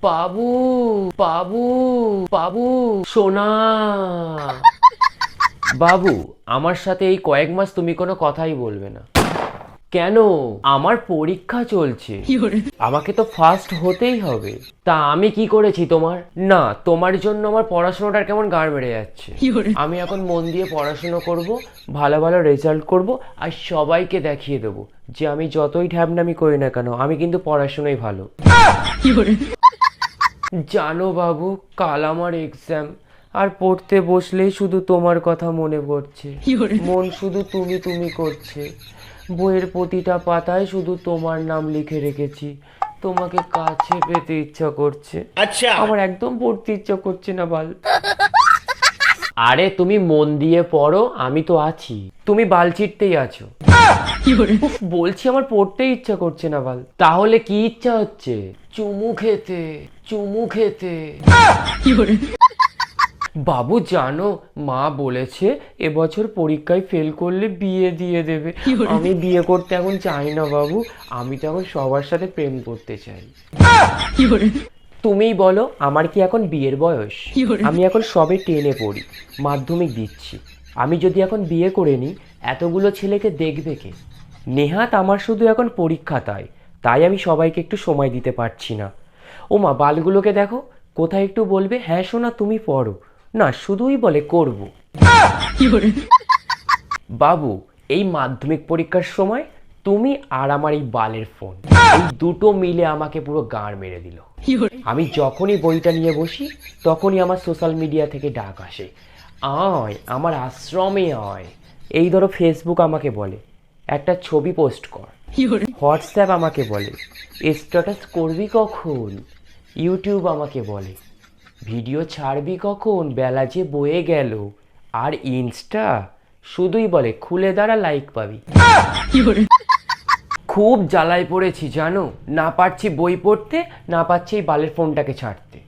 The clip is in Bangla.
বাবু বাবু বাবু সোনা। বাবু, আমার সাথে এই কয়েক মাস তুমি কোনো কথাই বলবে না কেন? আমার পরীক্ষা চলছে, আমাকে তো ফার্স্ট হতেই হবে। তা আমি কি করেছি তোমার? না, তোমার জন্য আমার পড়াশোনাটার কেমন গাড় বেড়ে যাচ্ছে। আমি এখন মন দিয়ে পড়াশোনা করব, ভালো ভালো রেজাল্ট করব, আর সবাইকে দেখিয়ে দেবো যে আমি যতই ঢ্যাবনামি করি না কেন, আমি কিন্তু পড়াশোনায় ভালো। জানো বাবু, কাল আমার এক্সাম, আর পড়তে বসলেই শুধু তোমার কথা মনে পড়ছে। মন শুধু তুমি তুমি করছে। বইয়ের প্রতিটা পাতায় শুধু তোমার নাম লিখে রেখেছি। তোমাকে কাছে পেতে ইচ্ছা করছে। আচ্ছা, আমার একদম পড়তে ইচ্ছা করছে না বাল। আরে তুমি মন দিয়ে পড়ো, আমি তো আছি। তুমি বাল চিটতেই আছো। উফ, বলছি আমার পড়তেই ইচ্ছা করছে না বাল। তাহলে কি ইচ্ছা হচ্ছে? চুমু খেতে, চুমু খেতে। বাবু জানো, মা বলেছে এবছর পরীক্ষায় ফেল করলে বিয়ে দিয়ে দেবে। আমি বিয়ে করতে এখন চাই না বাবু, আমি তো এখন সবার সাথে প্রেম করতে চাই। তুমিই বলো, আমার কি এখন বিয়ের বয়স? আমি এখন সবে 10-এ পড়ি, মাধ্যমিক দিচ্ছি। আমি যদি এখন বিয়ে করে নিই, এতগুলো ছেলেকে দেখবে কে? নেহাত আমার শুধু এখন পরীক্ষা, তাই আমি সবাইকে একটু সময় দিতে পারছি না। ও মা, বালগুলোকে দেখো, কোথায় একটু বলবে হ্যাঁ সোনা তুমি পড়ো, না শুধুই বলে করব। বাবু, এই মাধ্যমিক পরীক্ষার সময় তুমি আর আমার এই বালের ফোন, এই দুটো মিলে আমাকে পুরো গাঁড় মেরে দিল। আমি যখনই বইটা নিয়ে বসি, তখনই আমার সোশ্যাল মিডিয়া থেকে ডাক আসে, আয় আমার আশ্রমে আয়। এই ধরো ফেসবুক আমাকে বলে একটা ছবি পোস্ট কর, হোয়াটসঅ্যাপ আমাকে বলে স্ট্যাটাস করবি কখন, ইউটিউব আমাকে বলে ভিডিও ছাড়বি কখন, বেলা যে বয়ে গেল, আর ইনস্টা শুধুই বলে খুলে দাঁড়া লাইক পাবি। খুব জ্বালায় পড়েছি জানো, না পারছি বই পড়তে, না পারছি এই বালের ফোনটাকে ছাড়তে।